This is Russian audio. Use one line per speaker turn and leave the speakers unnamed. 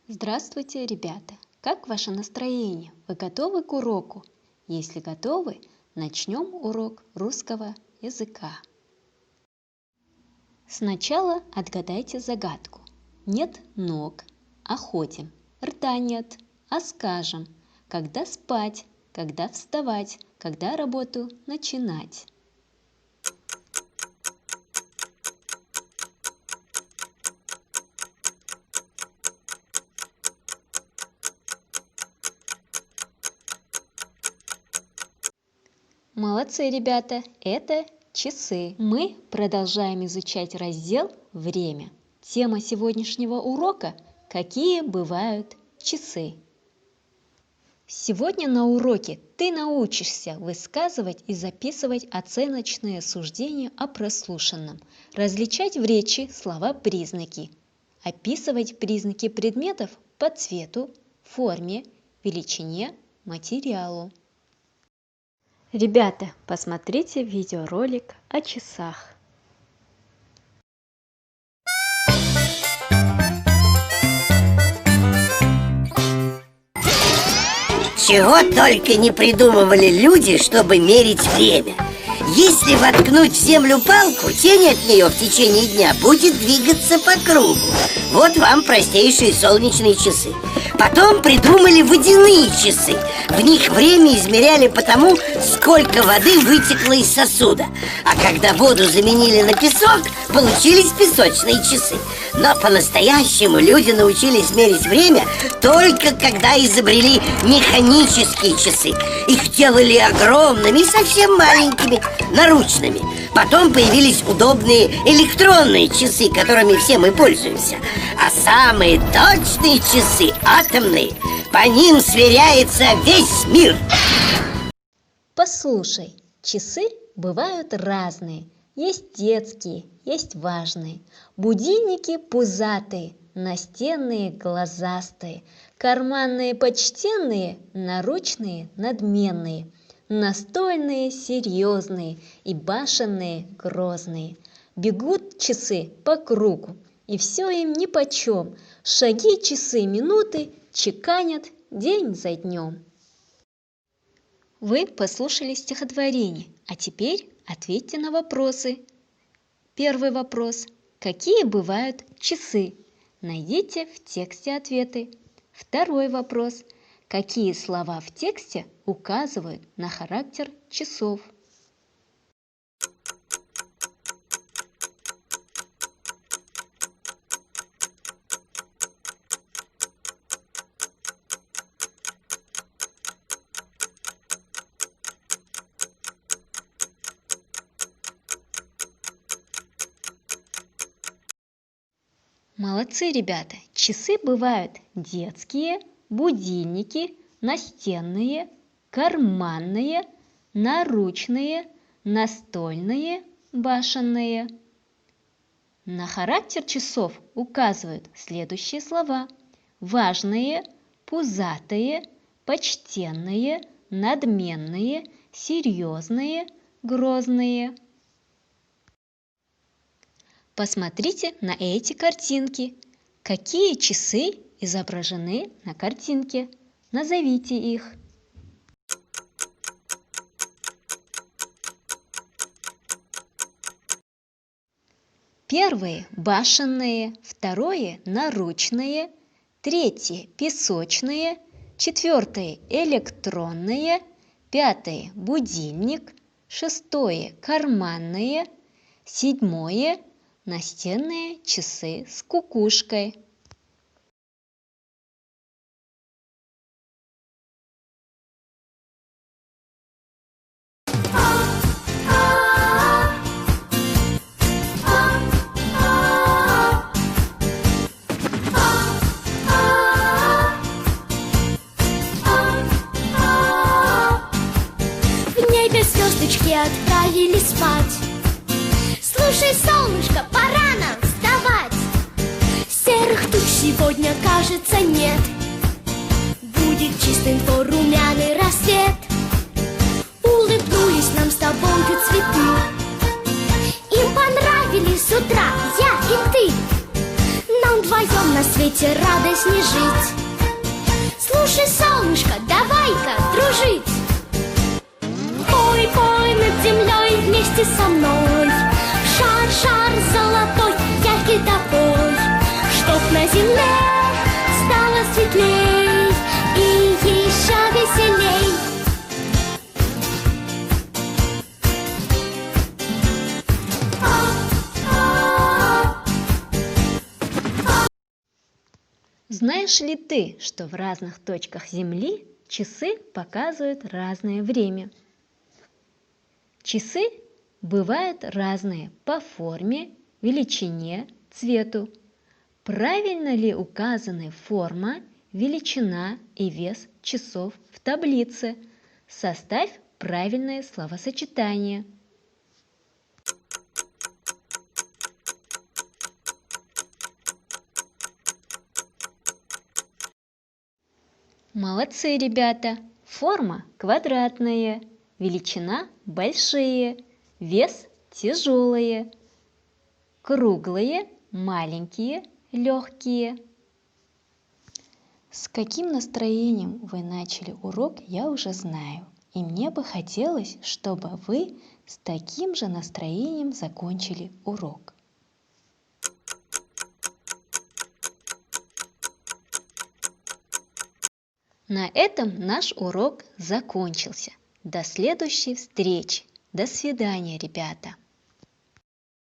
Здравствуйте, ребята! Как ваше настроение? Вы готовы к уроку? Если готовы, начнем урок русского языка. Сначала отгадайте загадку. Нет ног, а ходим. Рта нет, а скажем. Когда спать, когда вставать, когда работу начинать. Молодцы, ребята! Это часы. Мы продолжаем изучать раздел «Время». Тема сегодняшнего урока – какие бывают часы. Сегодня на уроке ты научишься высказывать и записывать оценочные суждения о прослушанном, различать в речи слова-признаки, описывать признаки предметов по цвету, форме, величине, материалу. Ребята, посмотрите видеоролик о часах.
Чего только не придумывали люди, чтобы мерить время. Если воткнуть в землю палку, тень от нее в течение дня будет двигаться по кругу. Вот вам простейшие солнечные часы. Потом придумали водяные часы. В них время измеряли по тому, сколько воды вытекло из сосуда. А когда воду заменили на песок, получились песочные часы. Но по-настоящему люди научились мерить время только когда изобрели механические часы. Их делали огромными и совсем маленькими, наручными. Потом появились удобные электронные часы, которыми все мы пользуемся. А самые точные часы атомные. По ним сверяется весь мир.
Послушай, часы бывают разные. Есть детские, есть важные. Будильники пузатые, настенные глазастые, карманные почтенные, наручные надменные, настольные серьезные и башенные грозные. Бегут часы по кругу, и все им нипочем. Шаги, часы, минуты чеканят день за днем. Вы послушали стихотворение, а теперь ответьте на вопросы. Первый вопрос. Какие бывают часы? Найдите в тексте ответы. Второй вопрос. Какие слова в тексте указывают на характер часов? Молодцы, ребята! Часы бывают детские, будильники, настенные, карманные, наручные, настольные, башенные. На характер часов указывают следующие слова: важные, пузатые, почтенные, надменные, серьезные, грозные. Посмотрите на эти картинки. Какие часы изображены на картинке? Назовите их. Первые – башенные, второе – наручные, третье – песочные, четвертое – электронные, пятое – будильник, шестое – карманные, седьмое – настенные часы с кукушкой.
В небе звездочки отправились спать. Слушай, солнышко, пора нам вставать. Серых туч сегодня, кажется, нет. Будет чистым твой румяный рассвет. Улыбнулись нам с тобою цветы. Им понравились с утра я и ты. Нам вдвоем на свете радостней жить. Слушай, солнышко, давай-ка дружить. Пой, пой над землей вместе со мной. Шар, шар золотой, яркий такой, чтоб на земле стало светлей и еще веселей.
Знаешь ли ты, что в разных точках Земли часы показывают разное время? Часы бывают разные по форме, величине, цвету. Правильно ли указаны форма, величина и вес часов в таблице? Составь правильное словосочетание. Молодцы, ребята! Форма квадратная, величина большие, вес тяжелые, круглые, маленькие, легкие. С каким настроением вы начали урок, я уже знаю. И мне бы хотелось, чтобы вы с таким же настроением закончили урок. На этом наш урок закончился. До следующей встречи. До свидания, ребята!